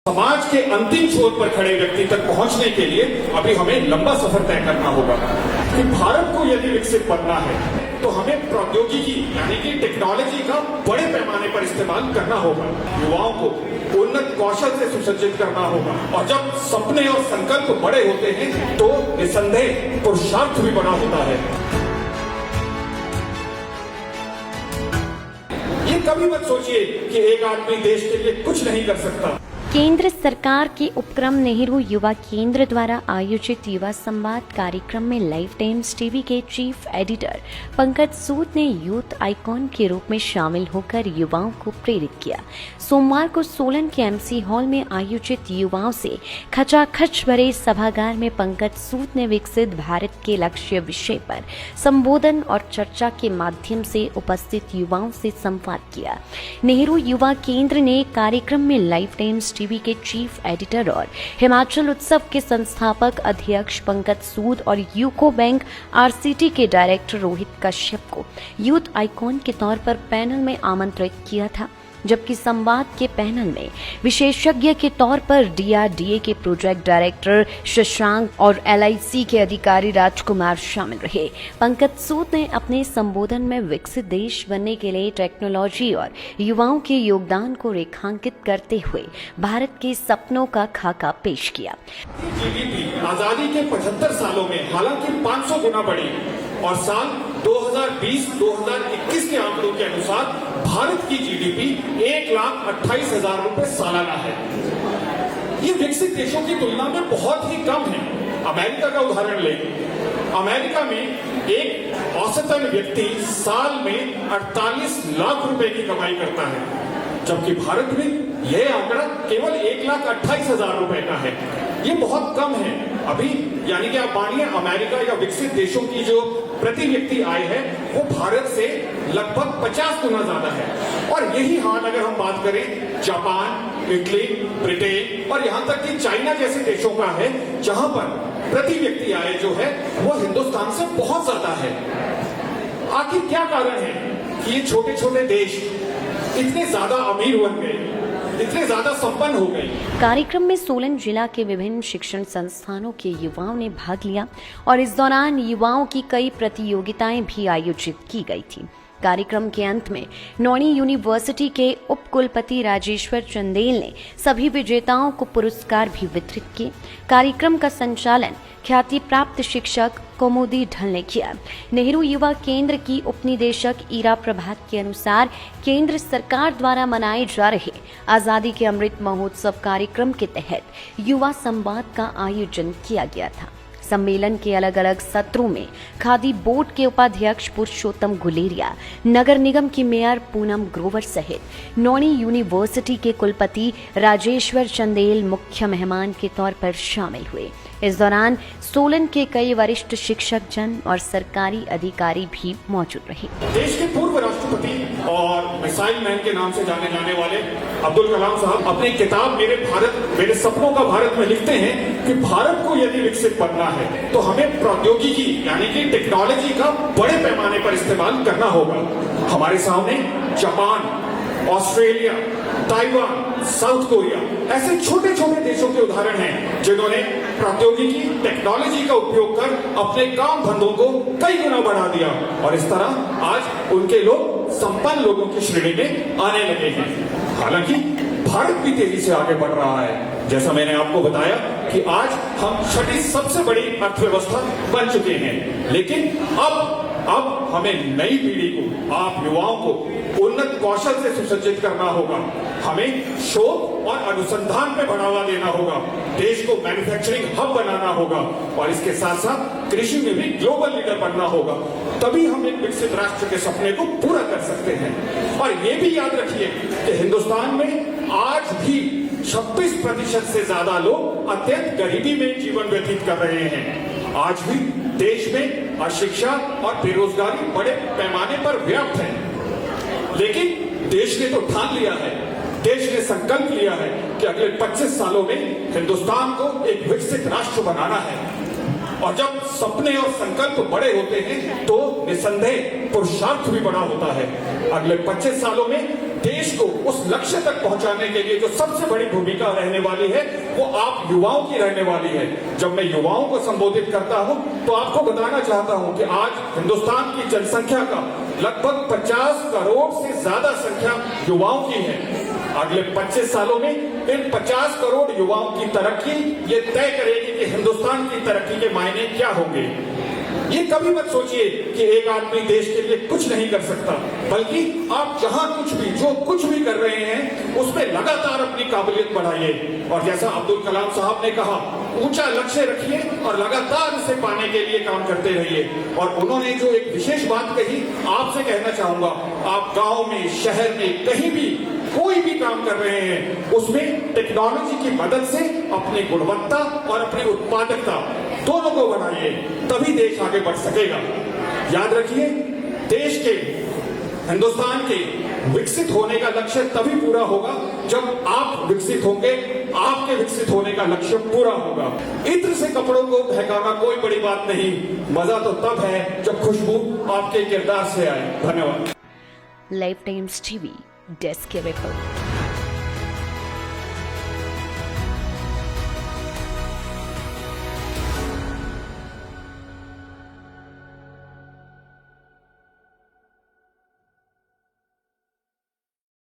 समाज के अंतिम छोर पर खड़े व्यक्ति तक पहुंचने के लिए अभी हमें लंबा सफर तय करना होगा कि भारत को यदि विकसित बनना है तो हमें प्रौद्योगिकी यानी कि टेक्नोलॉजी का बड़े पैमाने पर इस्तेमाल करना होगा। युवाओं को उन्नत कौशल से सुसज्जित करना होगा और जब सपने और संकल्प बड़े होते हैं तो निसंदेह पुरुषार्थ भी बड़ा होता है। ये कभी मत सोचिए कि एक आदमी देश के लिए कुछ नहीं कर सकता। केंद्र सरकार के उपक्रम नेहरू युवा केंद्र द्वारा आयोजित युवा संवाद कार्यक्रम में लाइफ टाइम्स टीवी के चीफ एडिटर पंकज सूद ने यूथ आइकॉन के रूप में शामिल होकर युवाओं को प्रेरित किया। सोमवार को सोलन के एमसी हॉल में आयोजित युवाओं से खचाखच भरे सभागार में पंकज सूद ने विकसित भारत के लक्ष्य विषय पर संबोधन और चर्चा के माध्यम से उपस्थित युवाओं से संवाद किया। नेहरू युवा केंद्र ने कार्यक्रम में लाइफ टाइम्स टीवी के चीफ एडिटर और हिमाचल उत्सव के संस्थापक अध्यक्ष पंकज सूद और यूको बैंक आरसीटी के डायरेक्टर रोहित कश्यप को यूथ आइकॉन के तौर पर पैनल में आमंत्रित किया था, जबकि संवाद के पैनल में विशेषज्ञ के तौर पर डीआरडीए के प्रोजेक्ट डायरेक्टर शशांक और एलआईसी के अधिकारी राजकुमार शामिल रहे। पंकज सूद ने अपने संबोधन में विकसित देश बनने के लिए टेक्नोलॉजी और युवाओं के योगदान को रेखांकित करते हुए भारत के सपनों का खाका पेश किया। जीडीपी आजादी के 75 सालों में हालांकि 500 गुना बढ़ी और साल 2020-2021 के आंकड़ों के अनुसार भारत की जीडीपी 1,28,000 रुपए सालाना है। ये विकसित देशों की तुलना में बहुत ही कम है। अमेरिका का उदाहरण लें। अमेरिका में एक औसतन व्यक्ति साल में 48 लाख रुपए की कमाई करता है, जबकि भारत में यह आंकड़ा केवल 1,28,000 रुपए का है। ये बहुत कम है अभी, यानी कि आप मानिए अमेरिका या विकसित देशों की जो प्रति व्यक्ति आय है वो भारत से लगभग 50 गुना ज्यादा है। और यही हाल अगर हम बात करें जापान, इटली, ब्रिटेन और यहां तक कि चाइना जैसे देशों का है, जहां पर प्रति व्यक्ति आय जो है वो हिंदुस्तान से बहुत ज्यादा है। आखिर क्या कारण है कि ये छोटे छोटे देश इतने ज्यादा अमीर बन गए, इतने ज्यादा संपन्न हो गए? कार्यक्रम में सोलन जिला के विभिन्न शिक्षण संस्थानों के युवाओं ने भाग लिया और इस दौरान युवाओं की कई प्रतियोगिताएं भी आयोजित की गई थी। कार्यक्रम के अंत में नौणी यूनिवर्सिटी के उप कुलपति राजेश्वर चंदेल ने सभी विजेताओं को पुरस्कार भी वितरित किए। कार्यक्रम का संचालन ख्याति प्राप्त शिक्षक कौमुदी ढल ने किया। नेहरू युवा केंद्र की उपनिदेशक ईरा प्रभात के अनुसार केंद्र सरकार द्वारा मनाए जा रहे आजादी के अमृत महोत्सव कार्यक्रम के तहत युवा संवाद का आयोजन किया गया था। सम्मेलन के अलग अलग सत्रों में खादी बोर्ड के उपाध्यक्ष पुरुषोत्तम गुलेरिया, नगर निगम की मेयर पूनम ग्रोवर सहित नौणी यूनिवर्सिटी के कुलपति राजेश्वर चंदेल मुख्य मेहमान के तौर पर शामिल हुए। इस दौरान सोलन के कई वरिष्ठ शिक्षक जन और सरकारी अधिकारी भी मौजूद रहे। देश के पूर्व राष्ट्रपति और मिसाइल मैन के नाम से जाने जाने वाले अब्दुल कलाम साहब अपनी किताब मेरे सपनों का भारत में लिखते हैं कि भारत को यदि विकसित बनना है तो हमें प्रौद्योगिकी यानी कि टेक्नोलॉजी का बड़े पैमाने पर इस्तेमाल करना होगा। हमारे सामने Japan, Australia, Taiwan, south Korea ऐसे छोटे छोटे देशों के उदाहरण हैं जिन्होंने प्रौद्योगिकी टेक्नोलॉजी का उपयोग कर अपने काम धंधों को कई गुना बढ़ा दिया और इस तरह आज उनके लोग संपन्न लोगों की श्रेणी में आने लगे हैं। हालांकि भारत भी तेजी से आगे बढ़ रहा है। जैसा मैंने आपको बताया कि आज हम छठी सबसे बड़ी अर्थव्यवस्था बन चुके हैं, लेकिन अब हमें नई पीढ़ी को, आप युवाओं को उन्नत कौशल से सुसज्जित करना होगा। हमें शोध और अनुसंधान पे बढ़ावा देना होगा। देश को मैन्युफैक्चरिंग हब बनाना होगा और इसके साथ साथ कृषि में भी ग्लोबल लीडर बनना होगा। तभी हम एक विकसित राष्ट्र के सपने को पूरा कर सकते हैं। और ये भी याद रखिए कि हिंदुस्तान में आज भी 26% से ज्यादा लोग अत्यंत गरीबी में जीवन व्यतीत कर रहे हैं। आज भी देश में अशिक्षा और बेरोजगारी बड़े पैमाने पर व्याप्त है, लेकिन देश ने तो ठान लिया है, देश ने संकल्प लिया है कि अगले 25 सालों में हिंदुस्तान को एक विकसित राष्ट्र बनाना है। और जब सपने और संकल्प बड़े होते हैं तो निसंदेह पुरुषार्थ भी बड़ा होता है। अगले 25 सालों में देश को उस लक्ष्य तक पहुंचाने के लिए जो सबसे बड़ी भूमिका रहने वाली है वो आप युवाओं की रहने वाली है। जब मैं युवाओं को संबोधित करता हूं तो आपको बताना चाहता हूं कि आज हिंदुस्तान की जनसंख्या का लगभग 50 करोड़ से ज्यादा संख्या युवाओं की है। अगले 25 सालों में इन 50 करोड़ युवाओं की तरक्की ये तय करेगी कि हिंदुस्तान की तरक्की के मायने क्या होंगे। ये कभी मत सोचिए कि एक आदमी देश के लिए कुछ नहीं कर सकता, बल्कि आप जहां कुछ भी जो कुछ भी कर रहे हैं उसमें लगातार अपनी काबिलियत बढ़ाइए। और जैसा अब्दुल कलाम साहब ने कहा, ऊंचा लक्ष्य रखिए और लगातार उसे पाने के लिए काम करते रहिए। और उन्होंने जो एक विशेष बात कही, आपसे कहना चाहूंगा, आप गांव में, शहर में, कहीं भी कोई भी काम कर रहे हैं उसमें टेक्नोलॉजी की मदद से अपनी गुणवत्ता और अपनी उत्पादकता दोनों को बढ़ाइए, तभी देश आगे बढ़ सकेगा। याद रखिए, देश के, हिंदुस्तान के विकसित होने का लक्ष्य तभी पूरा होगा जब आप विकसित होंगे, आपके विकसित होने का लक्ष्य पूरा होगा। इत्र से कपड़ों को बहकाना कोई बड़ी बात नहीं, मजा तो तब है जब खुशबू आपके किरदार से आए। धन्यवाद। Life times TV desk report.